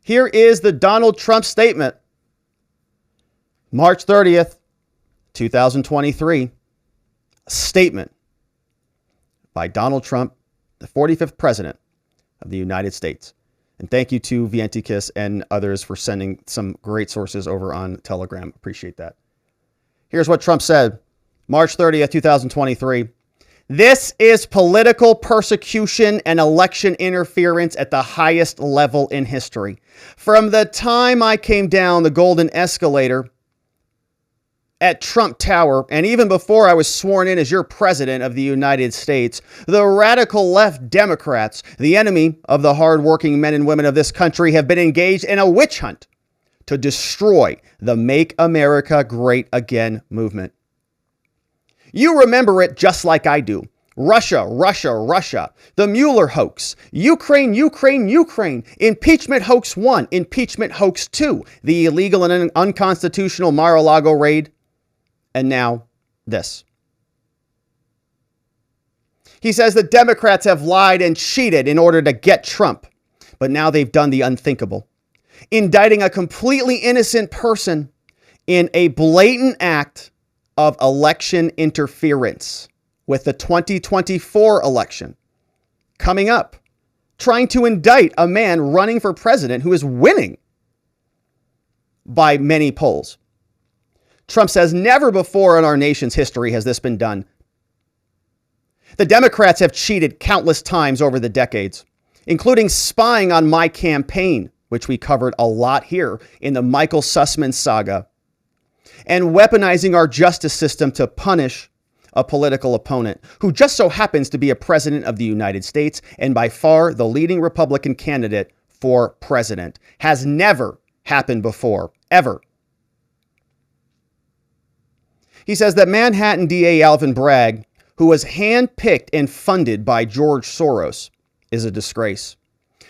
Here is the Donald Trump statement. March 30th, 2023. A statement by Donald Trump, the 45th president of the United States. And thank you to Vientikis and others for sending some great sources over on Telegram. Appreciate that. Here's what Trump said, March 30th, 2023. This is political persecution and election interference at the highest level in history. From the time I came down the golden escalator at Trump Tower, and even before I was sworn in as your president of the United States, the radical left Democrats, the enemy of the hardworking men and women of this country, have been engaged in a witch hunt to destroy the Make America Great Again movement. You remember it just like I do. Russia, Russia, Russia. The Mueller hoax. Ukraine, Ukraine, Ukraine. Impeachment hoax 1. Impeachment hoax 2. The illegal and unconstitutional Mar-a-Lago raid. And now this. He says the Democrats have lied and cheated in order to get Trump. But now they've done the unthinkable. Indicting a completely innocent person in a blatant act of election interference with the 2024 election coming up. Trying to indict a man running for president who is winning by many polls. Trump says never before in our nation's history has this been done. The Democrats have cheated countless times over the decades, including spying on my campaign, which we covered a lot here in the Michael Sussman saga, and weaponizing our justice system to punish a political opponent who just so happens to be a president of the United States and by far the leading Republican candidate for president. Has never happened before, ever. He says that Manhattan DA Alvin Bragg, who was handpicked and funded by George Soros, is a disgrace.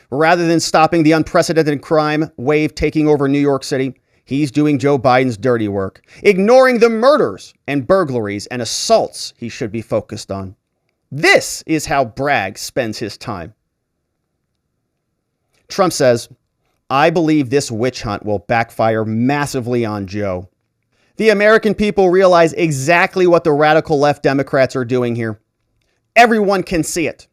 Rather than stopping the unprecedented crime wave taking over New York City, he's doing Joe Biden's dirty work, ignoring the murders and burglaries and assaults he should be focused on. This is how Bragg spends his time. Trump says, I believe this witch hunt will backfire massively on Joe. The American people realize exactly what the radical left Democrats are doing here. Everyone can see it.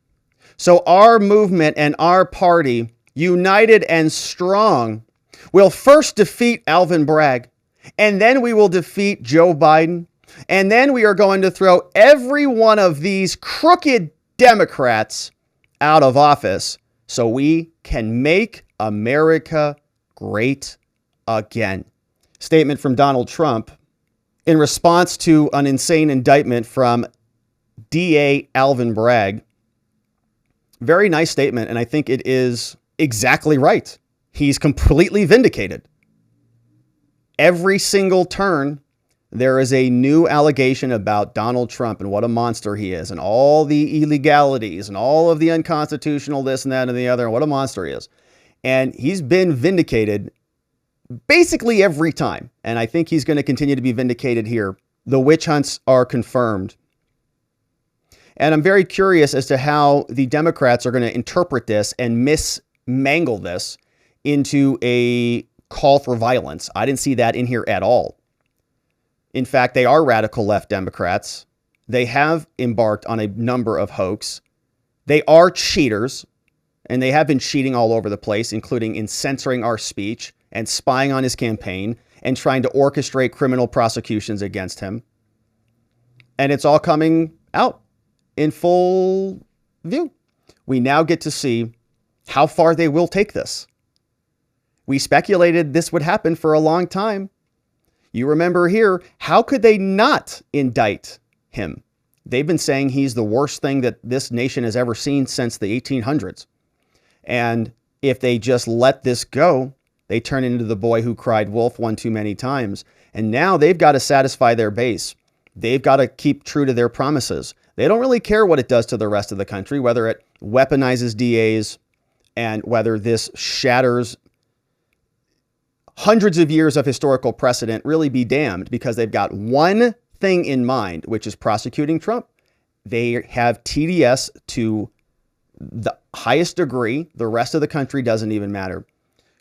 So our movement and our party, united and strong, will first defeat Alvin Bragg, and then we will defeat Joe Biden, and then we are going to throw every one of these crooked Democrats out of office so we can make America great again. Statement from Donald Trump in response to an insane indictment from DA Alvin Bragg. Very nice statement, and I think it is exactly right. He's completely vindicated. Every single turn, there is a new allegation about Donald Trump and what a monster he is and all the illegalities and all of the unconstitutional this and that and the other and what a monster he is. And he's been vindicated basically every time. And I think he's going to continue to be vindicated here. The witch hunts are confirmed. And I'm very curious as to how the Democrats are going to interpret this and mismangle this into a call for violence. I didn't see that in here at all. In fact, they are radical left Democrats. They have embarked on a number of hoax. They are cheaters, and they have been cheating all over the place, including in censoring our speech and spying on his campaign and trying to orchestrate criminal prosecutions against him. And it's all coming out in full view. We now get to see how far they will take this. We speculated this would happen for a long time. You remember here, how could they not indict him? They've been saying he's the worst thing that this nation has ever seen since the 1800s. And if they just let this go, they turn into the boy who cried wolf one too many times. And now they've got to satisfy their base. They've got to keep true to their promises. They don't really care what it does to the rest of the country, whether it weaponizes DAs and whether this shatters hundreds of years of historical precedent. Really be damned, because they've got one thing in mind, which is prosecuting Trump. They have TDS to the highest degree. The rest of the country doesn't even matter.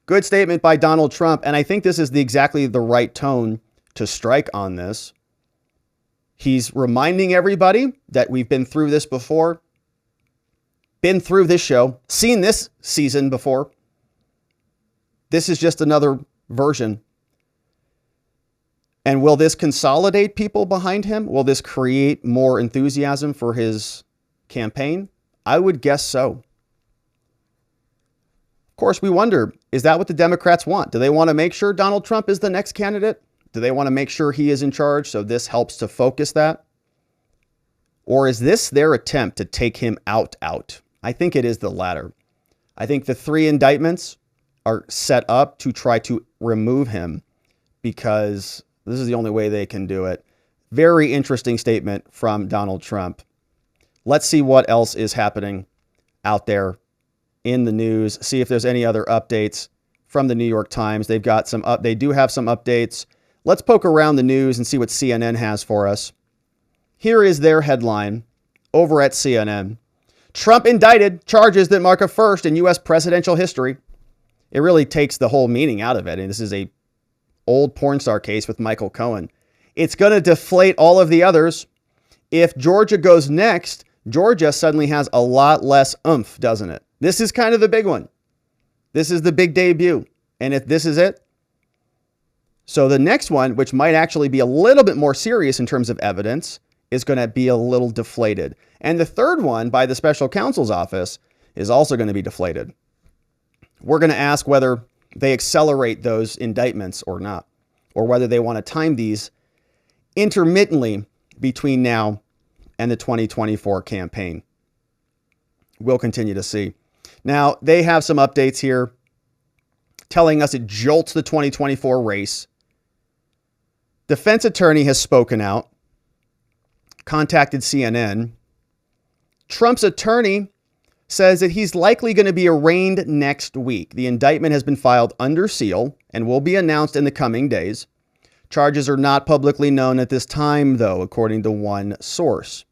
Good statement by Donald Trump. And I think this is exactly the right tone to strike on this. He's reminding everybody that we've been through this before, been through this show, seen this season before. This is just another version. And will this consolidate people behind him? Will this create more enthusiasm for his campaign? I would guess so. Of course, we wonder, is that what the Democrats want? Do they want to make sure Donald Trump is the next candidate? Do they want to make sure he is in charge so this helps to focus that? Or is this their attempt to take him out? I think it is the latter. I think the 3 indictments are set up to try to remove him because this is the only way they can do it. Very interesting statement from Donald Trump. Let's see what else is happening out there in the news. See if there's any other updates from the New York Times. They do have some updates. Let's poke around the news and see what CNN has for us. Here is their headline over at CNN. Trump indicted, charges that mark a first in U.S. presidential history. It really takes the whole meaning out of it. And this is a old porn star case with Michael Cohen. It's going to deflate all of the others. If Georgia goes next, Georgia suddenly has a lot less oomph, doesn't it? This is kind of the big one. This is the big debut. And if this is it, so the next one, which might actually be a little bit more serious in terms of evidence, is going to be a little deflated. And the third one by the special counsel's office is also going to be deflated. We're going to ask whether they accelerate those indictments or not, or whether they want to time these intermittently between now and the 2024 campaign. We'll continue to see. Now, they have some updates here telling us it jolts the 2024 race. Defense attorney has spoken out, contacted CNN. Trump's attorney says that he's likely going to be arraigned next week. The indictment has been filed under seal and will be announced in the coming days. Charges are not publicly known at this time, though, according to one source.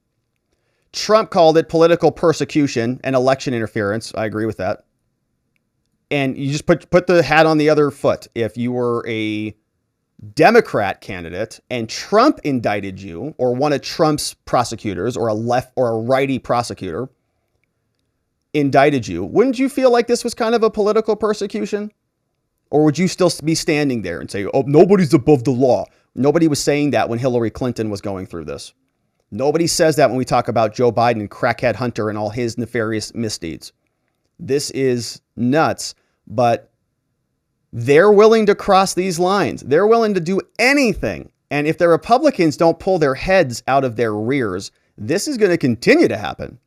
Trump called it political persecution and election interference. I agree with that. And you just put the hat on the other foot. If you were a Democrat candidate and Trump indicted you, or one of Trump's prosecutors, or a left or a righty prosecutor indicted you, wouldn't you feel like this was kind of a political persecution? Or would you still be standing there and say, oh, nobody's above the law? Nobody was saying that when Hillary Clinton was going through this. Nobody says that when we talk about Joe Biden and crackhead Hunter and all his nefarious misdeeds. This is nuts, but they're willing to cross these lines. They're willing to do anything. And if the Republicans don't pull their heads out of their rears, this is going to continue to happen.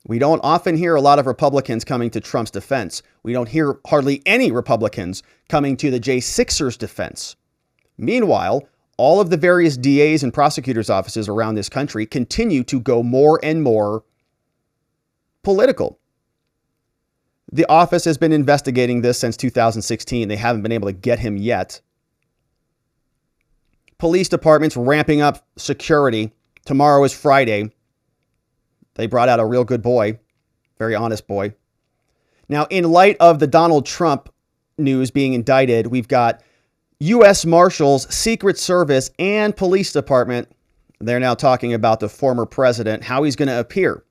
We don't often hear a lot of Republicans coming to Trump's defense. We don't hear hardly any Republicans coming to the J6ers' defense. Meanwhile, all of the various DAs and prosecutors' offices around this country continue to go more and more political. The office has been investigating this since 2016. They haven't been able to get him yet. Police departments ramping up security. Tomorrow is Friday. They brought out a real good boy, very honest boy. Now, in light of the Donald Trump news being indicted, we've got U.S. Marshals, Secret Service, and Police Department. They're now talking about the former president, how he's going to appear.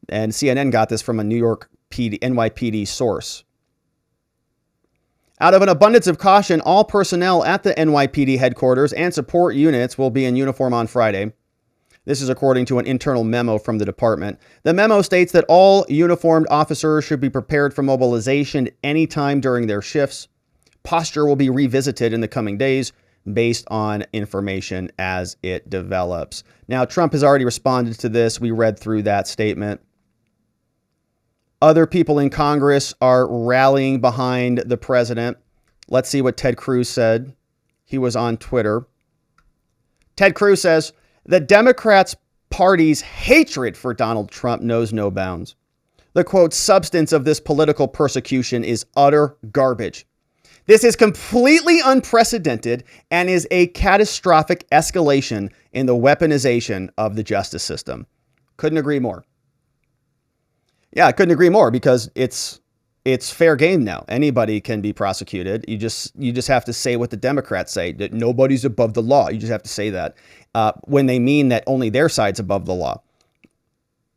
And CNN got this from a New York NYPD source. Out of an abundance of caution, all personnel at the NYPD headquarters and support units will be in uniform on Friday. This is according to an internal memo from the department. The memo states that all uniformed officers should be prepared for mobilization anytime during their shifts. Posture will be revisited in the coming days based on information as it develops. Now, Trump has already responded to this. We read through that statement. Other people in Congress are rallying behind the president. Let's see what Ted Cruz said. He was on Twitter. Ted Cruz says, the Democrats' party's hatred for Donald Trump knows no bounds. The quote, substance of this political persecution is utter garbage. This is completely unprecedented and is a catastrophic escalation in the weaponization of the justice system. Couldn't agree more. Yeah, I couldn't agree more because it's it's fair game now. Anybody can be prosecuted. You just have to say what the Democrats say, that nobody's above the law. You just have to say that when they mean that only their side's above the law.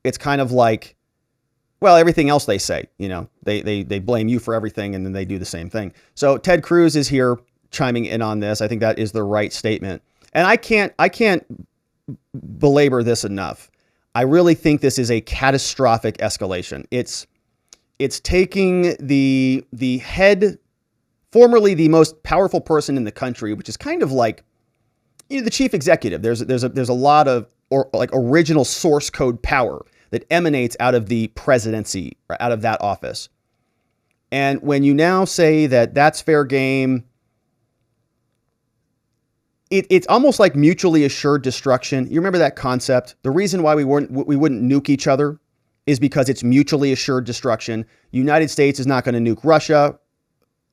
It's kind of like, well, everything else they say, they blame you for everything, and then they do the same thing. So Ted Cruz is here chiming in on this. I think that is the right statement. And I can't belabor this enough. I really think this is a catastrophic escalation. It's taking the head, formerly the most powerful person in the country, which is kind of like, the chief executive. There's a lot of original source code power that emanates out of the presidency, or out of that office. And when you now say that that's fair game, it's almost like mutually assured destruction. You remember that concept? The reason why we wouldn't nuke each other is because it's mutually assured destruction. United States is not going to nuke Russia.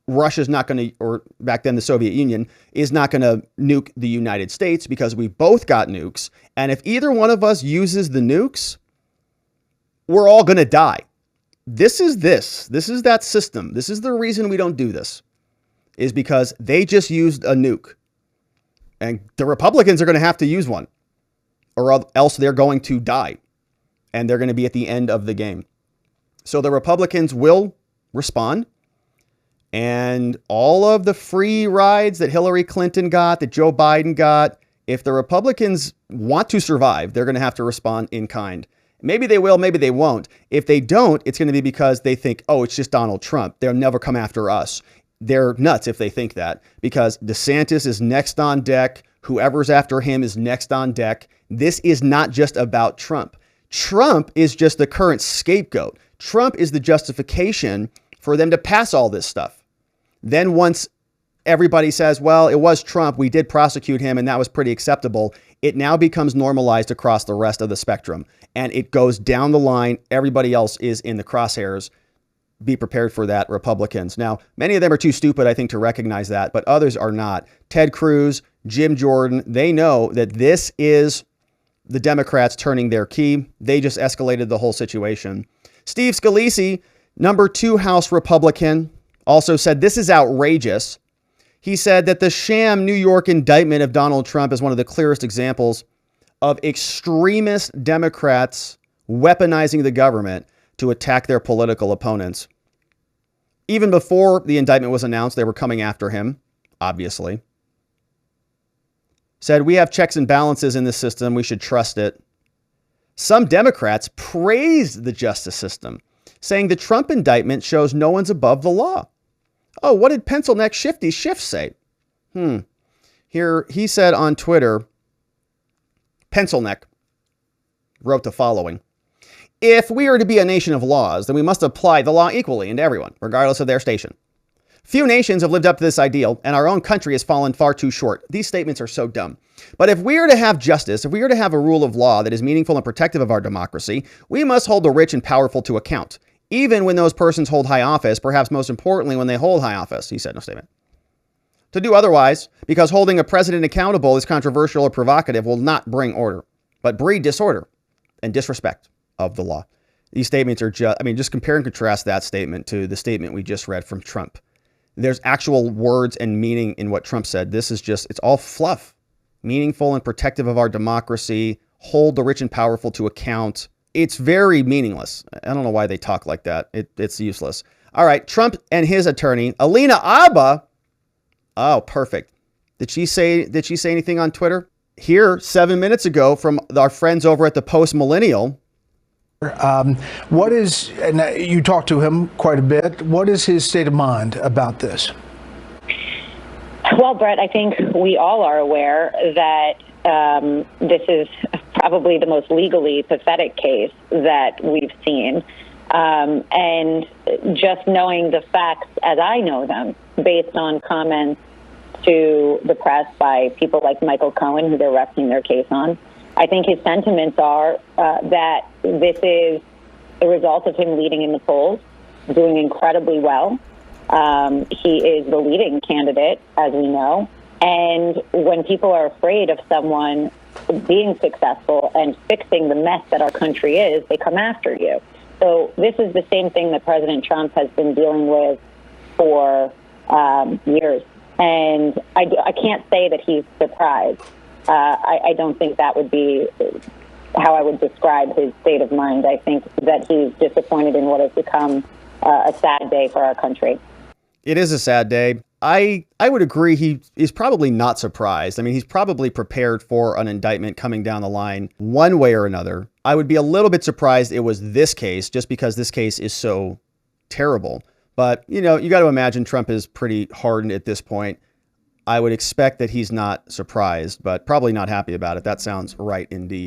Russia's not going to, or back then the Soviet Union, is not going to nuke the United States because we both got nukes. And if either one of us uses the nukes, we're all going to die. This is that system. This is the reason we don't do this, is because they just used a nuke. And the Republicans are going to have to use one, or else they're going to die. And they're going to be at the end of the game. So the Republicans will respond. And all of the free rides that Hillary Clinton got, that Joe Biden got, if the Republicans want to survive, they're going to have to respond in kind. Maybe they will, maybe they won't. If they don't, it's going to be because they think, oh, it's just Donald Trump. They'll never come after us. They're nuts if they think that, because DeSantis is next on deck. Whoever's after him is next on deck. This is not just about Trump. Trump is just the current scapegoat. Trump is the justification for them to pass all this stuff. Then once everybody says, well, it was Trump, we did prosecute him, and that was pretty acceptable, it now becomes normalized across the rest of the spectrum. And it goes down the line. Everybody else is in the crosshairs. Be prepared for that, Republicans. Now, many of them are too stupid, I think, to recognize that, but others are not. Ted Cruz, Jim Jordan, they know that this is the Democrats turning their key. They just escalated the whole situation. Steve Scalise, number 2 House Republican, also said this is outrageous. He said that the sham New York indictment of Donald Trump is one of the clearest examples of extremist Democrats weaponizing the government to attack their political opponents. Even before the indictment was announced, they were coming after him, obviously. Said, we have checks and balances in the system. We should trust it. Some Democrats praised the justice system, saying the Trump indictment shows no one's above the law. Oh, what did pencil neck Shifty Schiff say? Here, he said on Twitter, pencil neck wrote the following. If we are to be a nation of laws, then we must apply the law equally and to everyone, regardless of their station. Few nations have lived up to this ideal, and our own country has fallen far too short. These statements are so dumb. But if we are to have justice, if we are to have a rule of law that is meaningful and protective of our democracy, we must hold the rich and powerful to account, even when those persons hold high office, perhaps most importantly when they hold high office, he said in a statement. To do otherwise, because holding a president accountable is controversial or provocative, will not bring order, but breed disorder and disrespect of the law. These statements are just compare and contrast that statement to the statement we just read from Trump. There's actual words and meaning in what Trump said. This is just, it's all fluff. Meaningful and protective of our democracy, hold the rich and powerful to account. It's very meaningless. I don't know why they talk like that. It's useless. All right, Trump and his attorney, Alina Abba. Oh, perfect. Did she say anything on Twitter? Here, 7 minutes ago from our friends over at the Post Millennial. What is, and you talked to him quite a bit, what is his state of mind about this? Well, Brett, I think we all are aware that this is probably the most legally pathetic case that we've seen. And just knowing the facts as I know them, based on comments to the press by people like Michael Cohen, who they're resting their case on, I think his sentiments are that this is a result of him leading in the polls, doing incredibly well. He is the leading candidate, as we know. And when people are afraid of someone being successful and fixing the mess that our country is, they come after you. So this is the same thing that President Trump has been dealing with for years. And I can't say that he's surprised. I don't think that would be how I would describe his state of mind. I think that he's disappointed in what has become a sad day for our country. It is a sad day. I would agree he is probably not surprised. I mean, he's probably prepared for an indictment coming down the line one way or another. I would be a little bit surprised it was this case, just because this case is so terrible. But, you know, you got to imagine Trump is pretty hardened at this point. I would expect that he's not surprised, but probably not happy about it. That sounds right indeed.